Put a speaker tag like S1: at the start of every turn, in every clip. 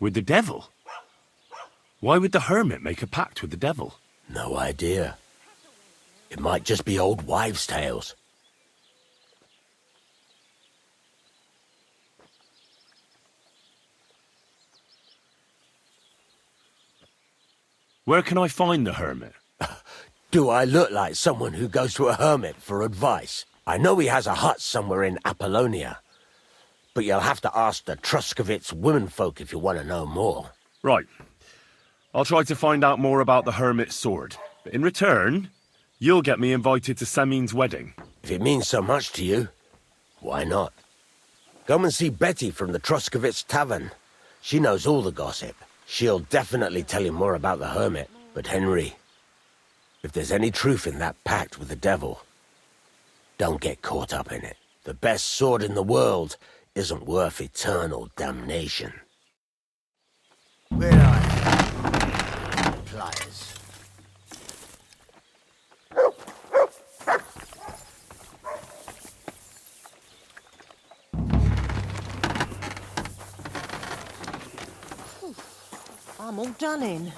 S1: With the devil? Why would the hermit make a pact with the devil?
S2: No idea. It might just be old wives' tales.
S1: Where can I find the hermit?
S2: Do I look like someone who goes to a hermit for advice? I know he has a hut somewhere in Apollonia, but you'll have to ask the Troskovitz womenfolk if you want to know more.
S1: Right. I'll try to find out more about the hermit's sword. But in return, you'll get me invited to Semin's wedding.
S2: If it means so much to you, why not? Come and see Betty from the Troskovitz tavern. She knows all the gossip. She'll definitely tell you more about the hermit. But Henry, if there's any truth in that pact with the devil, don't get caught up in it. The best sword in the world isn't worth eternal damnation. Where are you? Pliers.
S3: I'm all done in.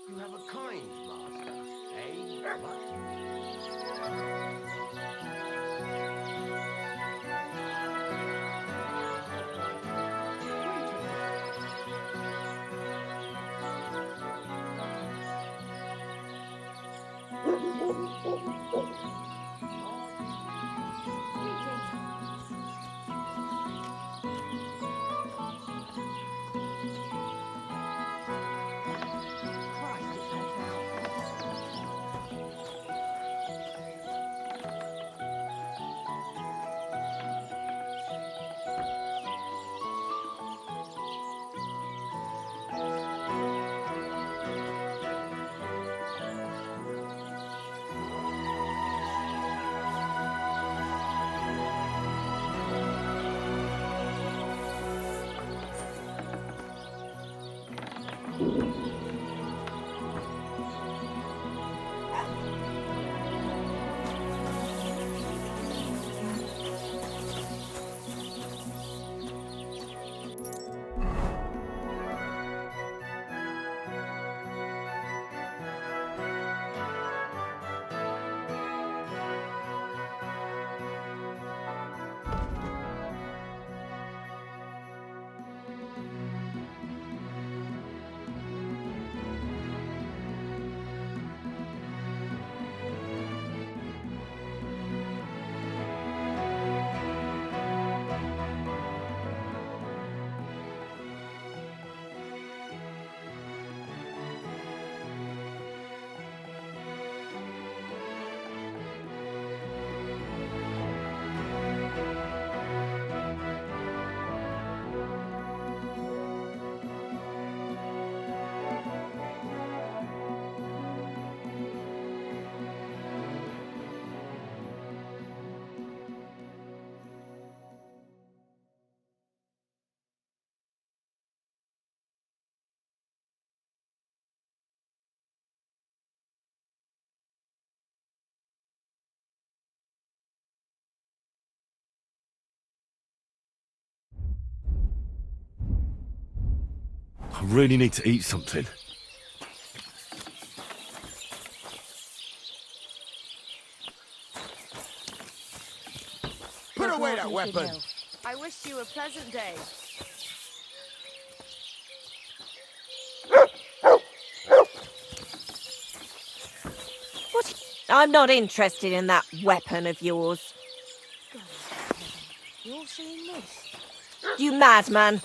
S2: You have a kind master, eh? What?
S1: I really need to eat something.
S2: Put away that weapon!
S4: I wish you a pleasant day.
S3: What? I'm not interested in that weapon of yours.
S4: You're seeing this?
S3: You madman.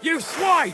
S2: You swine!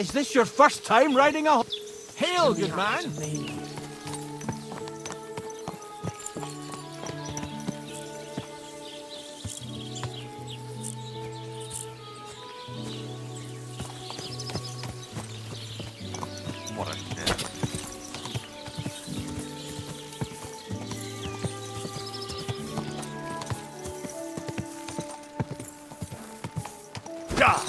S5: Is this your first time riding a... Hail, good man!
S6: What a shit.
S1: Gah!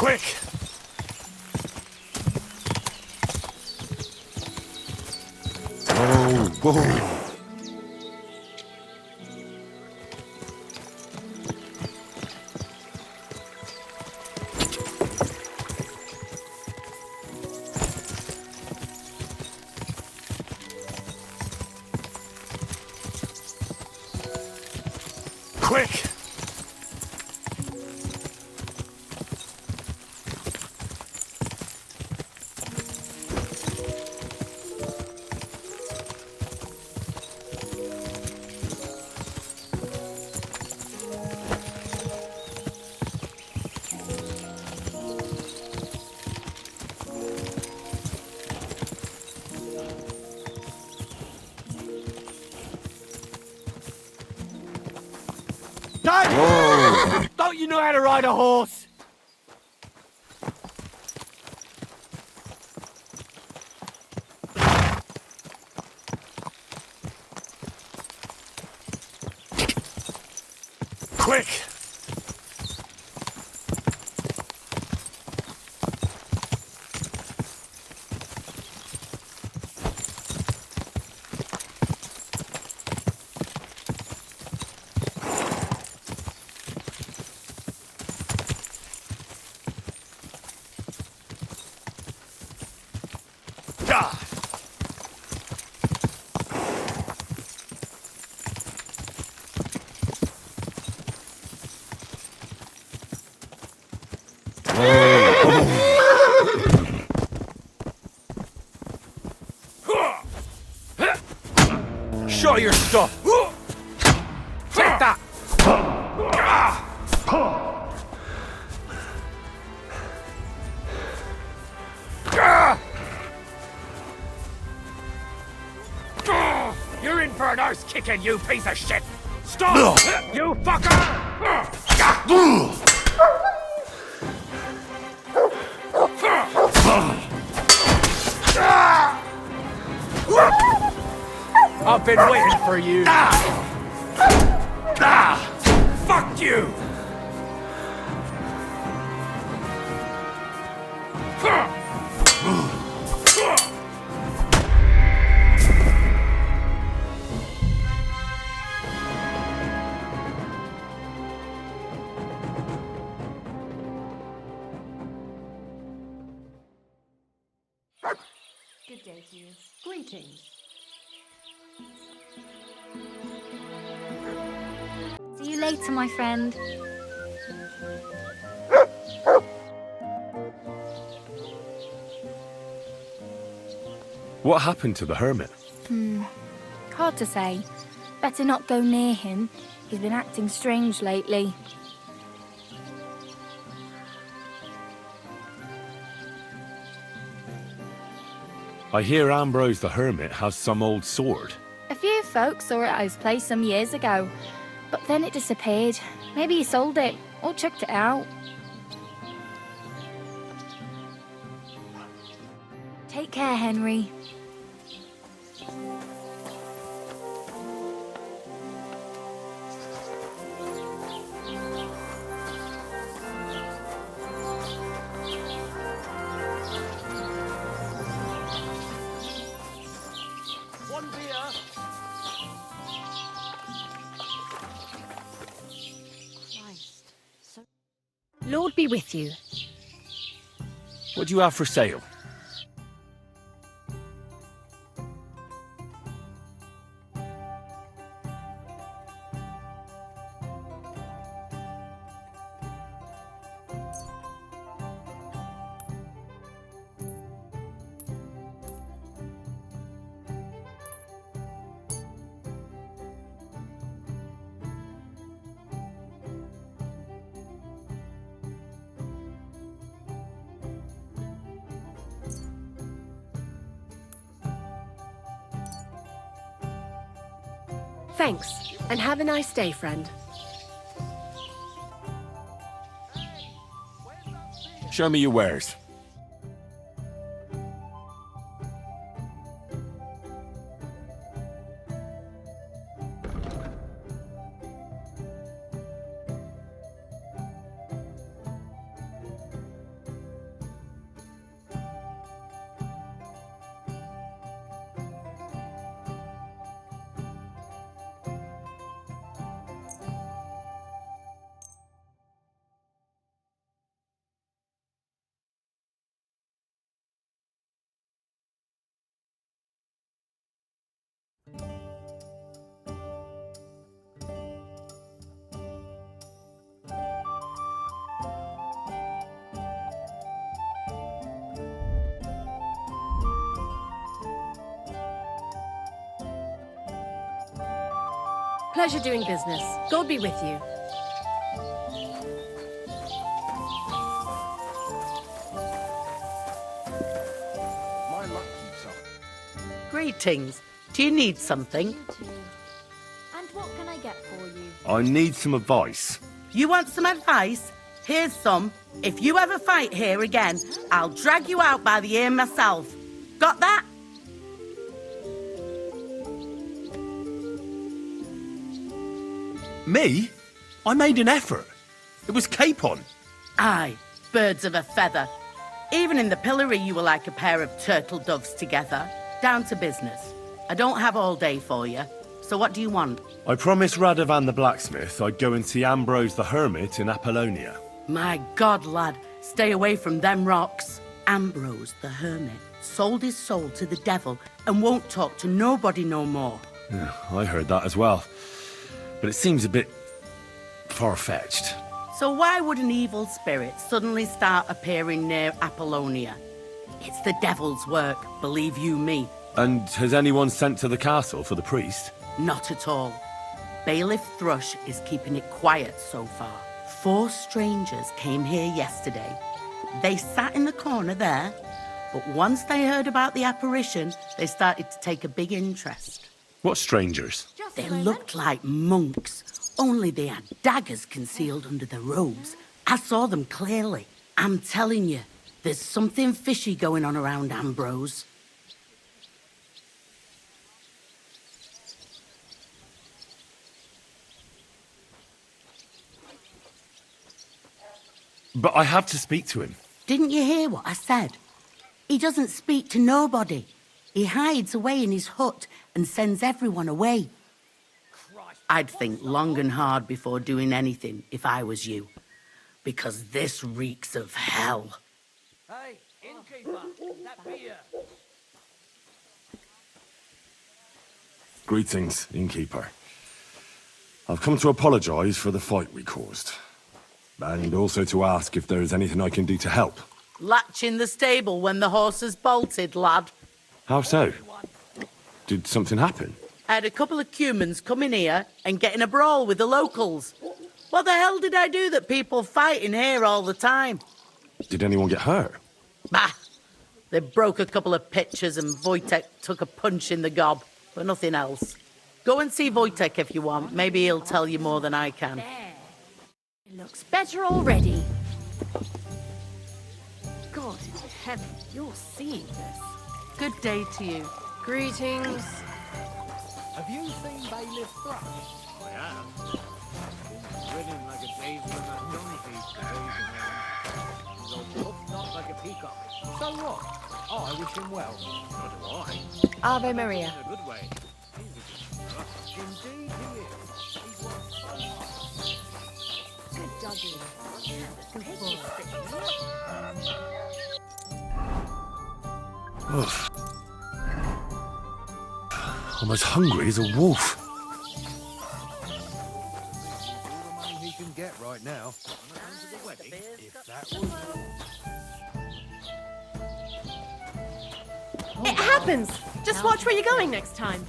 S1: Quick! Whoa! Quick!
S5: Don't you know how to ride a horse?
S1: Quick!
S5: Show your stuff. Take that.
S7: You're in for an arse kicking, you piece of shit! Stop! You fucker!
S5: I've been waiting for you.
S7: Fuck you!
S4: Good day to you. Greetings.
S8: See you later, my friend.
S1: What happened to the hermit?
S8: Hard to say. Better not go near him. He's been acting strange lately.
S1: I hear Ambrose the hermit has some old sword.
S8: A few folks saw it at his place some years ago, but then it disappeared. Maybe he sold it or chucked it out. Take care, Henry.
S5: One beer.
S3: Christ. Lord be with you.
S1: What do you have for sale?
S3: Thanks, and have a nice day, friend.
S1: Show me your wares.
S4: Pleasure doing business. God be with you.
S5: My luck keeps up.
S9: Greetings. Do you need something?
S8: You too. And what can I get for you?
S1: I need some advice.
S9: You want some advice? Here's some. If you ever fight here again, I'll drag you out by the ear myself. Got that?
S1: Me? I made an effort. It was Capon.
S9: Aye, birds of a feather. Even in the pillory, you were like a pair of turtle doves together. Down to business. I don't have all day for you. So what do you want?
S1: I promised Radovan the blacksmith I'd go and see Ambrose the hermit in Apollonia.
S9: My God, lad, stay away from them rocks. Ambrose the hermit sold his soul to the devil and won't talk to nobody no more.
S1: Yeah, I heard that as well. But it seems a bit far-fetched.
S9: So why would an evil spirit suddenly start appearing near Apollonia? It's the devil's work, believe you me.
S1: And has anyone sent to the castle for the priest?
S9: Not at all. Bailiff Thrush is keeping it quiet so far. 4 strangers came here yesterday. They sat in the corner there, but once they heard about the apparition, they started to take a big interest.
S1: What strangers?
S9: They looked like monks, only they had daggers concealed under their robes. I saw them clearly. I'm telling you, there's something fishy going on around Ambrose.
S1: But I have to speak to him.
S9: Didn't you hear what I said? He doesn't speak to nobody. He hides away in his hut and sends everyone away. I'd think long and hard before doing anything if I was you. Because this reeks of hell.
S7: Hey, innkeeper, that beer.
S1: Greetings, innkeeper. I've come to apologise for the fight we caused. And also to ask if there is anything I can do to help.
S9: Latch in the stable when the horses bolted, lad.
S1: How so? Did something happen?
S9: I had a couple of cumans come in here and get in a brawl with the locals. What the hell did I do that people fight in here all the time?
S1: Did anyone get hurt?
S9: Bah! They broke a couple of pitchers and Wojtek took a punch in the gob, but nothing else. Go and see Wojtek if you want. Maybe he'll tell you more than I can.
S8: It looks better already.
S4: God in heaven, you're seeing this.
S9: Good day to you.
S4: Greetings.
S5: Have you seen Bailiff Thrush?
S7: I have. He's grinning like a daisy on that donkey. He's all puffed up like a peacock.
S5: So what? Oh, I wish him well.
S7: So do I.
S4: Ave Maria.
S7: In a good way. He's a good fellow.
S5: Indeed he is. He's one
S4: Good juggling.
S1: Oof. I'm as hungry as a wolf.
S5: all the money he can get right now. If that was...
S4: It happens! Just watch where you're going next time.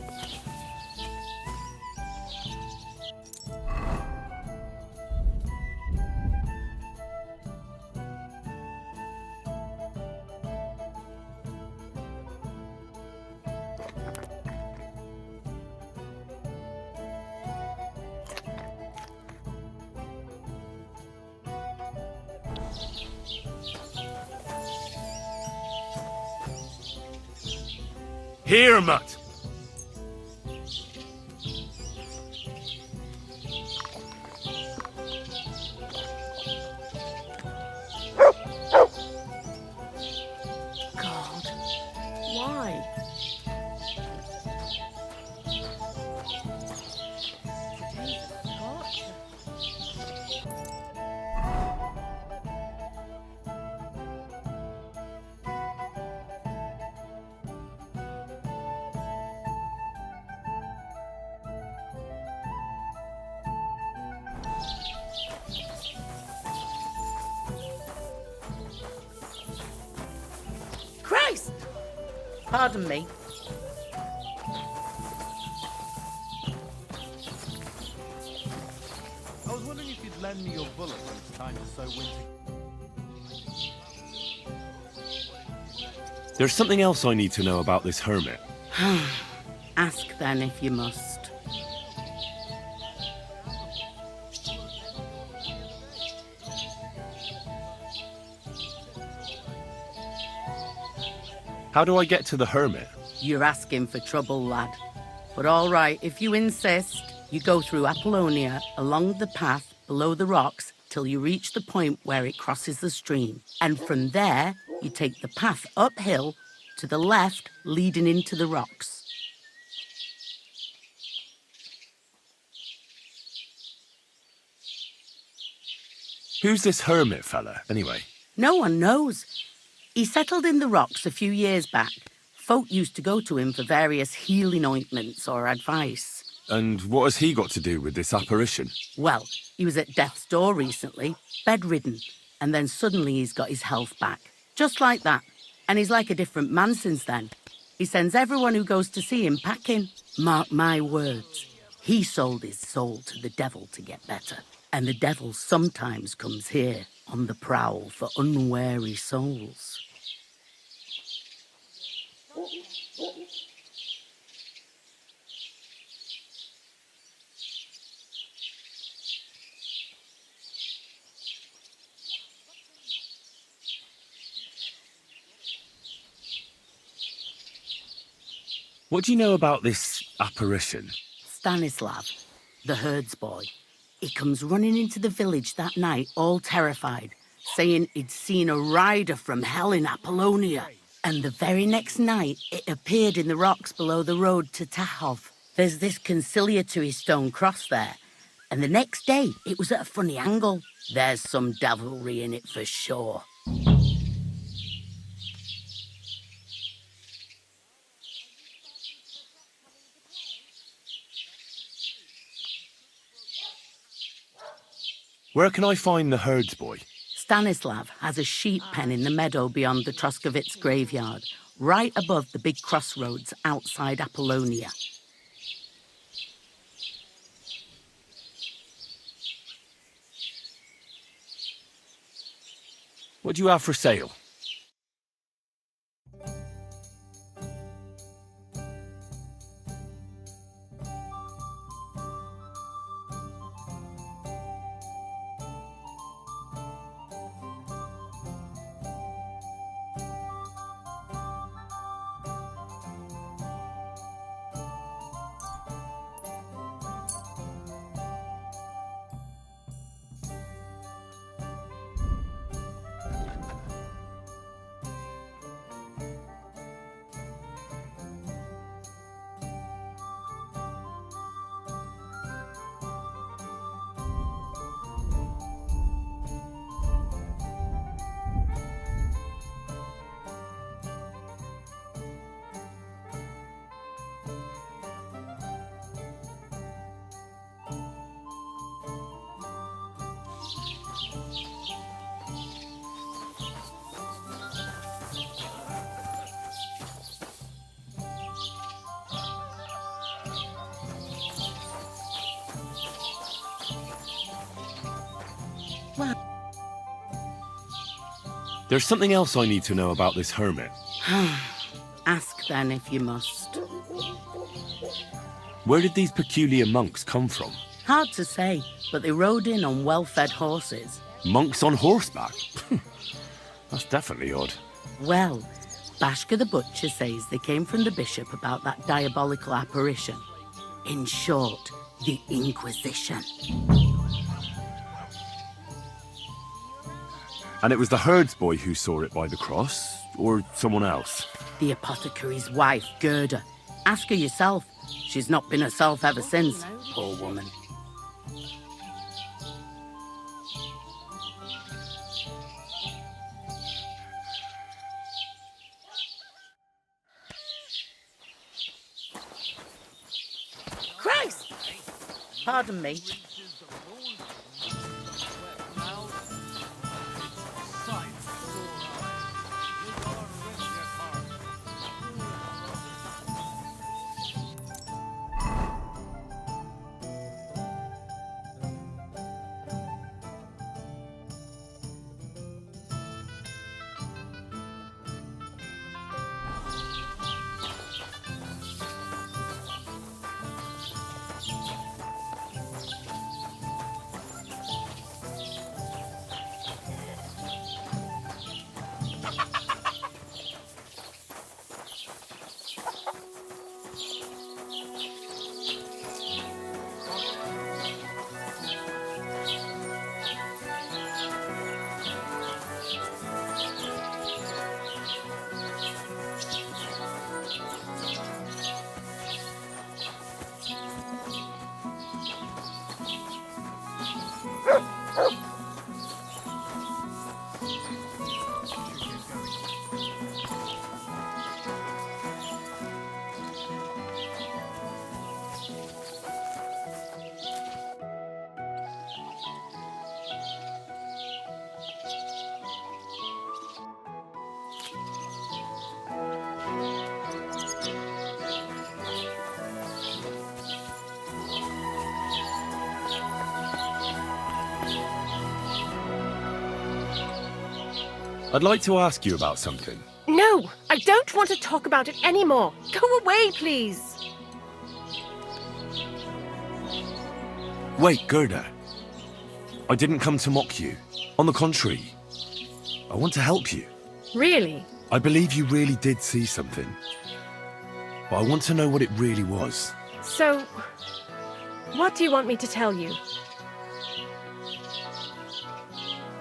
S1: Here, Mutt!
S9: God, why? Christ! Pardon me.
S5: lend me your bullet when it's time to sow winter.
S1: There's something else I need to know about this hermit.
S9: Ask then if you must.
S1: How do I get to the hermit?
S9: You're asking for trouble, lad. But all right, if you insist, you go through Apollonia, along the path below the rocks, till you reach the point where it crosses the stream. And from there, you take the path uphill to the left, leading into the rocks.
S1: Who's this hermit fella, anyway?
S9: No one knows. He settled in the rocks a few years back. Folk used to go to him for various healing ointments or advice.
S1: And what has he got to do with this apparition?
S9: Well, he was at death's door recently, bedridden, and then suddenly he's got his health back. Just like that. And he's like a different man since then. He sends everyone who goes to see him packing. Mark my words. He sold his soul to the devil to get better. And the devil sometimes comes here on the prowl for unwary souls.
S1: What do you know about this apparition?
S9: Stanislav, the herds boy. He comes running into the village that night, all terrified, saying he'd seen a rider from hell in Apollonia. And the very next night, it appeared in the rocks below the road to Tahov. There's this conciliatory stone cross there. And the next day, it was at a funny angle. There's some devilry in it for sure.
S1: Where can I find the herds boy?
S9: Stanislav has a sheep pen in the meadow beyond the Troskovits graveyard, right above the big crossroads outside Apollonia.
S1: What do you have for sale? There's something else I need to know about this hermit.
S9: Ask then if you must.
S1: Where did these peculiar monks come from?
S9: Hard to say, but they rode in on well-fed horses.
S1: Monks on horseback? That's definitely odd.
S9: Well, Bashka the Butcher says they came from the bishop about that diabolical apparition. In short, the Inquisition.
S1: And it was the herds boy who saw it by the cross, or someone else?
S9: The apothecary's wife, Gerda. Ask her yourself. She's not been herself ever since, poor woman. Christ! Pardon me.
S1: I'd like to ask you about something.
S4: No, I don't want to talk about it anymore. Go away, please.
S1: Wait, Gerda. I didn't come to mock you. On the contrary, I want to help you.
S4: Really?
S1: I believe you really did see something. But I want to know what it really was.
S4: So, what do you want me to tell you?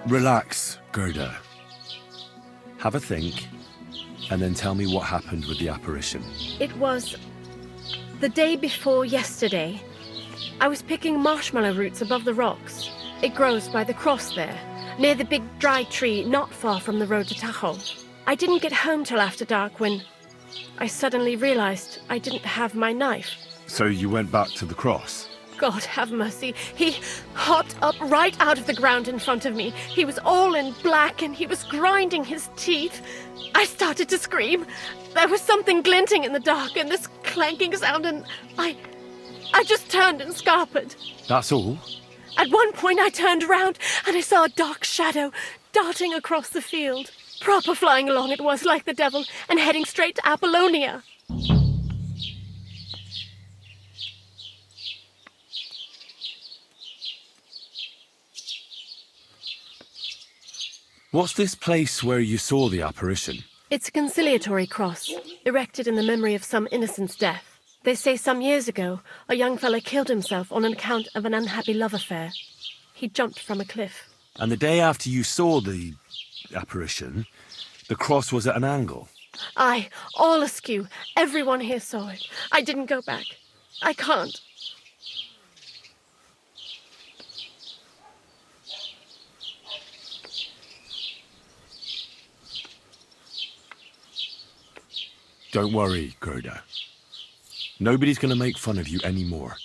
S1: Relax, Gerda. Have a think, and then tell me what happened with the apparition.
S4: It was the day before yesterday. I was picking marshmallow roots above the rocks. It grows by the cross there, near the big dry tree not far from the road to Tahoe. I didn't get home till after dark when I suddenly realized I didn't have my knife.
S1: So you went back to the cross?
S4: God have mercy. He hopped up right out of the ground in front of me. He was all in black and he was grinding his teeth. I started to scream. There was something glinting in the dark and this clanking sound and I just turned and scarpered.
S1: That's all?
S4: At one point I turned around and I saw a dark shadow darting across the field. Proper flying along it was like the devil and heading straight to Apollonia.
S1: What's this place where you saw the apparition?
S4: It's a conciliatory cross, erected in the memory of some innocent's death. They say some years ago, a young fellow killed himself on account of an unhappy love affair. He jumped from a cliff.
S1: And the day after you saw the apparition, the cross was at an angle.
S4: Aye, all askew. Everyone here saw it. I didn't go back. I can't.
S1: Don't worry, Gerda. Nobody's going to make fun of you anymore.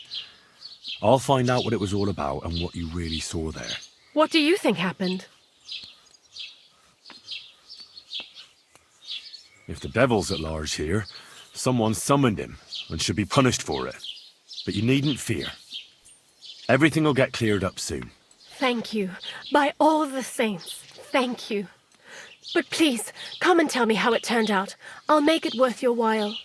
S1: I'll find out what it was all about and what you really saw there.
S4: What do you think happened?
S1: If the devil's at large here, someone summoned him and should be punished for it. But you needn't fear. Everything will get cleared up soon.
S4: Thank you. By all the saints, thank you. But please, come and tell me how it turned out. I'll make it worth your while.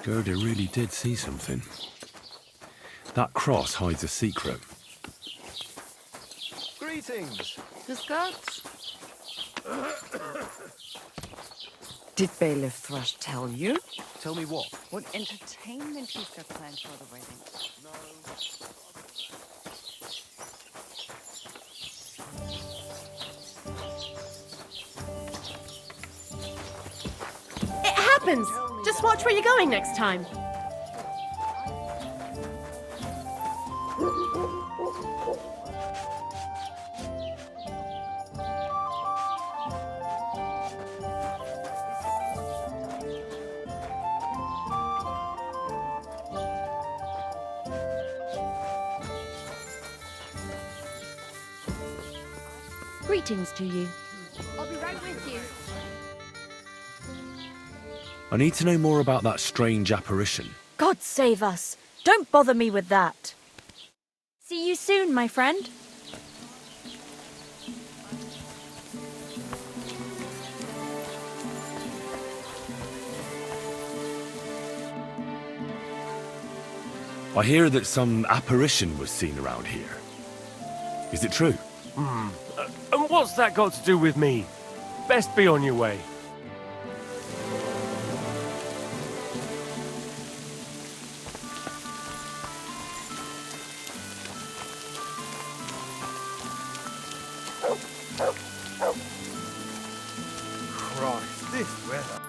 S1: Gerda really did see something. That cross hides a secret.
S5: Greetings.
S10: The Scots? Did Bailiff Thrush tell you?
S5: Tell me what?
S10: What entertainment he's got planned for the wedding?
S4: It happens! Just watch where you're going next time.
S8: Greetings to you.
S4: I'll be right with you.
S1: I need to know more about that strange apparition.
S3: God save us. Don't bother me with that. See you soon, my friend.
S1: I hear that some apparition was seen around here. Is it true?
S11: And what's that got to do with me? Best be on your way.
S5: Christ, this weather.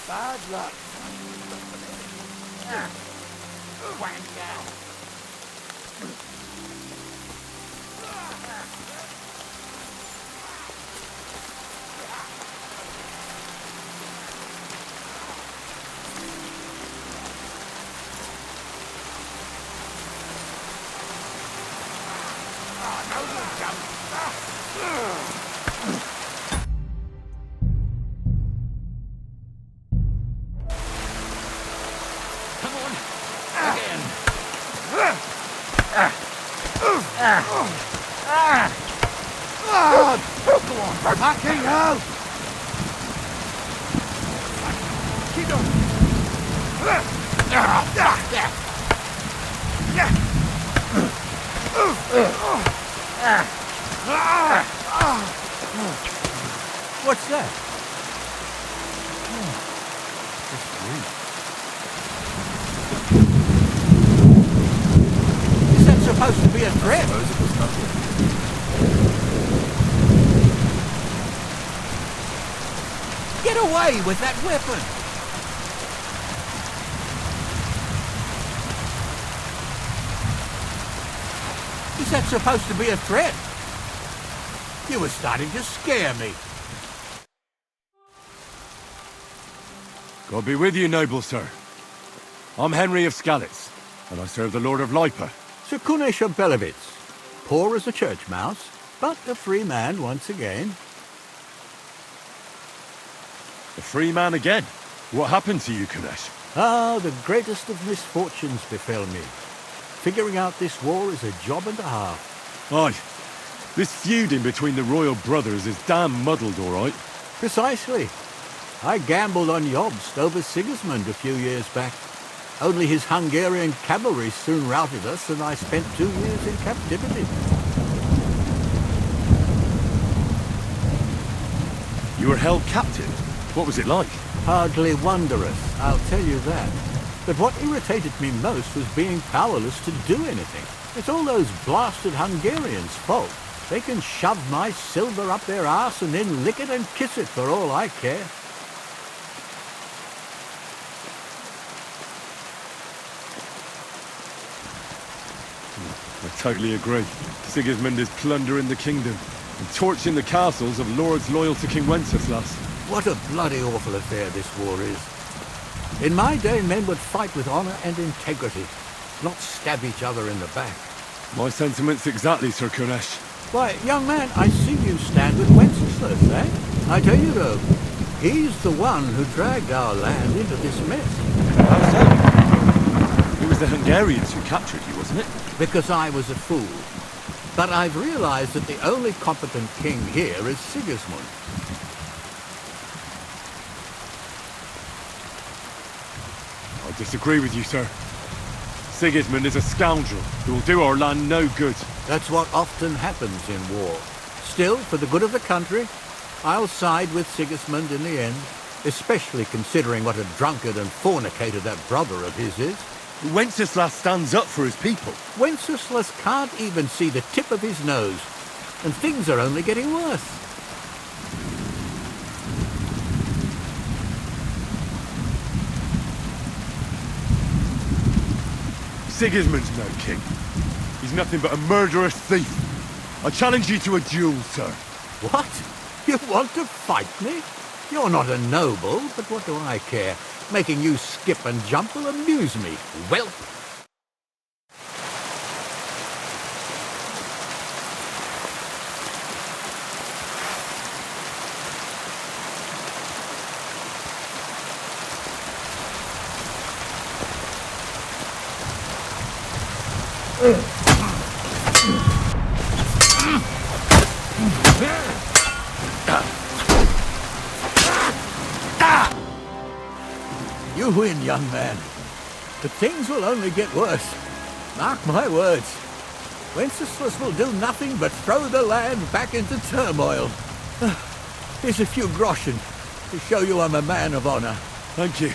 S7: Bad luck.
S5: Fucking hell! Keep on!
S7: What's that? Is that supposed to be a threat? Get away with that weapon! Is that supposed to be a threat? You were starting to scare me.
S1: God be with you, noble sir. I'm Henry of Skalitz, and I serve the Lord of Lipa.
S7: Sir Kunesh of Belevitz, poor as a church mouse, but a free man once again.
S1: A free man again? What happened to you, Kunesh?
S7: Ah, the greatest of misfortunes befell me. Figuring out this war is a job and a half.
S1: Aye. This feuding between the royal brothers is damn muddled, all right.
S7: Precisely. I gambled on Jobst over Sigismund a few years back. Only his Hungarian cavalry soon routed us, and I spent 2 years in captivity.
S1: You were held captive? What was it like?
S7: Hardly wondrous, I'll tell you that. But what irritated me most was being powerless to do anything. It's all those blasted Hungarians' fault. They can shove my silver up their arse and then lick it and kiss it for all I care.
S1: I totally agree. Sigismund is plundering the kingdom and torching the castles of lords loyal to King Wenceslas.
S7: What a bloody awful affair this war is. In my day, men would fight with honor and integrity, not stab each other in the back.
S1: My sentiments exactly, Sir Kunesh.
S7: Why, young man, I see you stand with Wenceslas, eh? I tell you though, he's the one who dragged our land into this mess.
S1: How so? It was the Hungarians who captured you, wasn't it?
S7: Because I was a fool. But I've realized that the only competent king here is Sigismund.
S1: I disagree with you, sir. Sigismund is a scoundrel who will do our land no good.
S7: That's what often happens in war. Still, for the good of the country, I'll side with Sigismund in the end, especially considering what a drunkard and fornicator that brother of his is.
S1: Wenceslas stands up for his people.
S7: Wenceslas can't even see the tip of his nose, and things are only getting worse.
S1: Sigismund's no king. He's nothing but a murderous thief. I challenge you to a duel, sir.
S7: What? You want to fight me? You're not a noble, but what do I care? Making you skip and jump will amuse me. Well. You win, young man. But things will only get worse. Mark my words. Wenceslas will do nothing but throw the land back into turmoil. Here's a few groschen to show you I'm a man of honor.
S1: Thank you.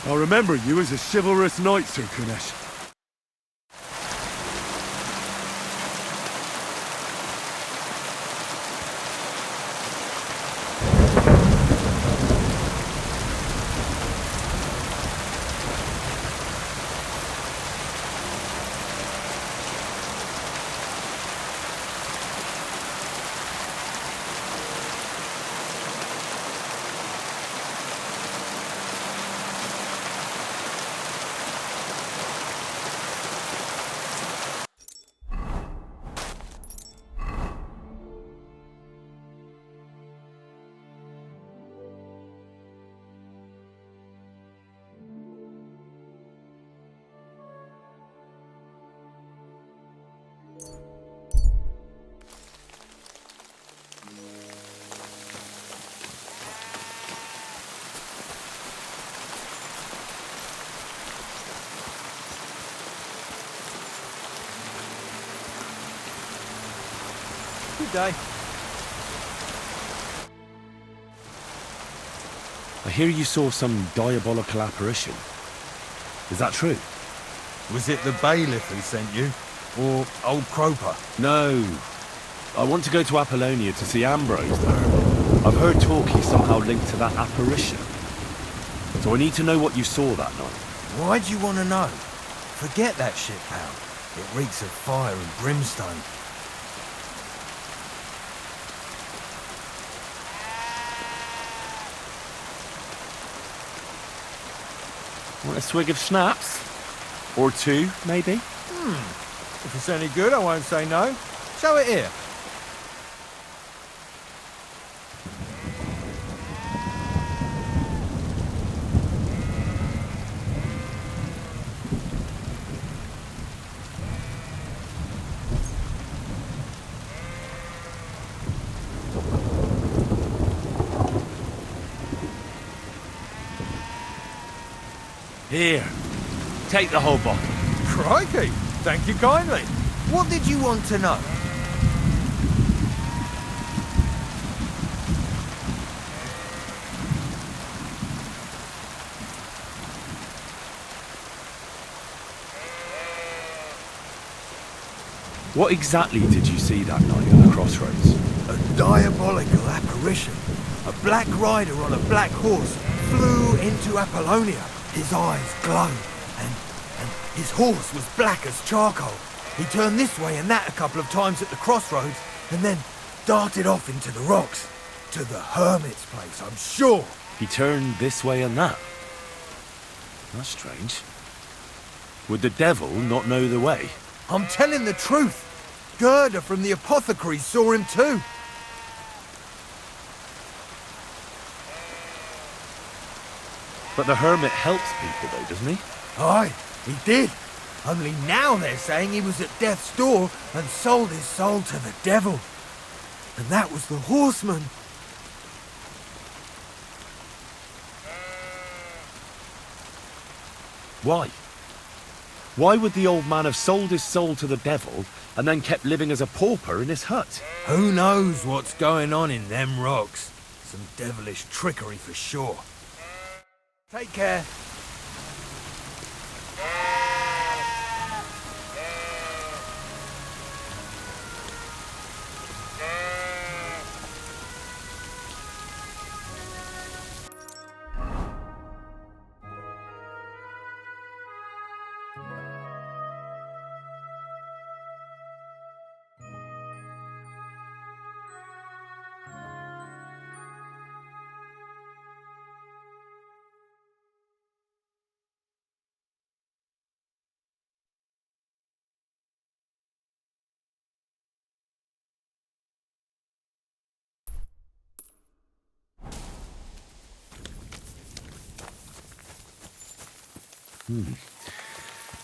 S1: I'll remember you as a chivalrous knight, Sir Kunesh.
S5: Good day.
S1: I hear you saw some diabolical apparition. Is that true?
S5: Was it the bailiff who sent you? Or old Croper?
S1: No. I want to go to Apollonia to see Ambrose there. I've heard talk he's somehow linked to that apparition. So I need to know what you saw that night.
S5: Why'd you want to know? Forget that shit, pal. It reeks of fire and brimstone.
S1: Want a swig of schnapps? Or two, maybe?
S5: If it's any good, I won't say no. Show it here.
S1: Here. Take the whole bottle.
S5: Crikey! Thank you kindly. What did you want to know?
S1: What exactly did you see that night at the crossroads?
S5: A diabolical apparition. A black rider on a black horse flew into Apollonia. His eyes glowed, and his horse was black as charcoal. He turned this way and that a couple of times at the crossroads, and then darted off into the rocks. To the hermit's place, I'm sure.
S1: He turned this way and that. That's strange. Would the devil not know the way?
S5: I'm telling the truth. Gerda from the apothecary saw him too.
S1: But the hermit helps people though, doesn't he?
S5: Aye, he did. Only now they're saying he was at death's door and sold his soul to the devil. And that was the horseman.
S1: Why? Why would the old man have sold his soul to the devil and then kept living as a pauper in his hut?
S5: Who knows what's going on in them rocks? Some devilish trickery for sure. Take care.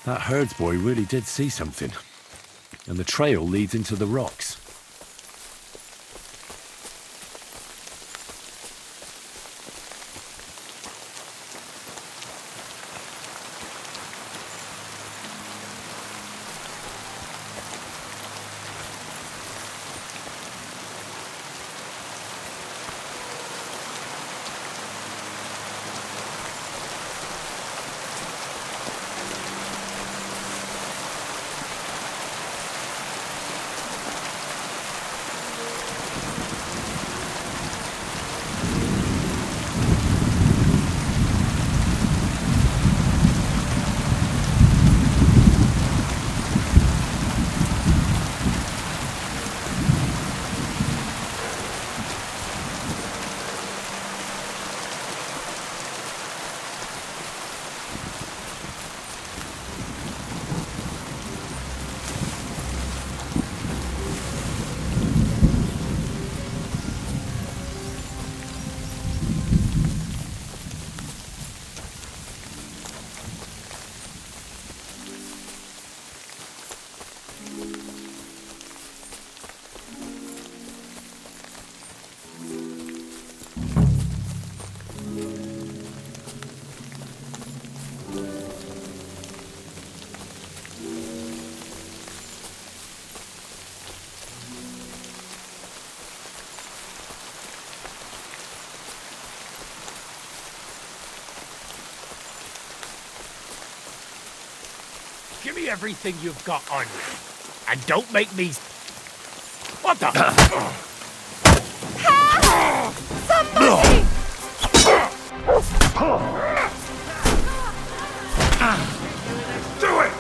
S1: That herdsboy really did see something. And the trail leads into the rocks.
S12: Give me everything you've got on you. And don't make me... What the...
S3: Help! Somebody!
S12: Do it!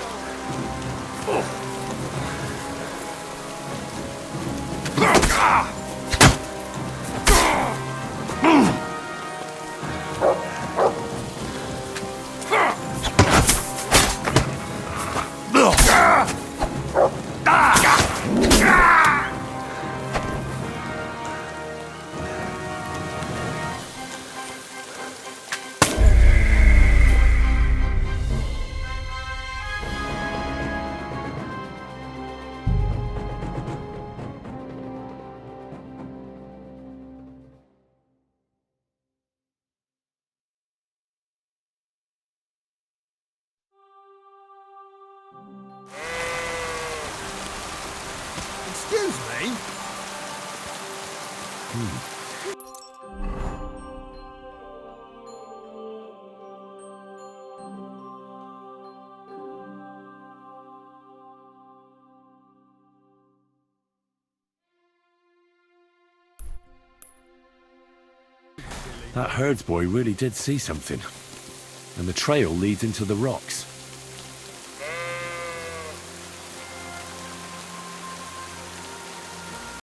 S5: Excuse me?
S1: That herdsboy really did see something. And the trail leads into the rocks.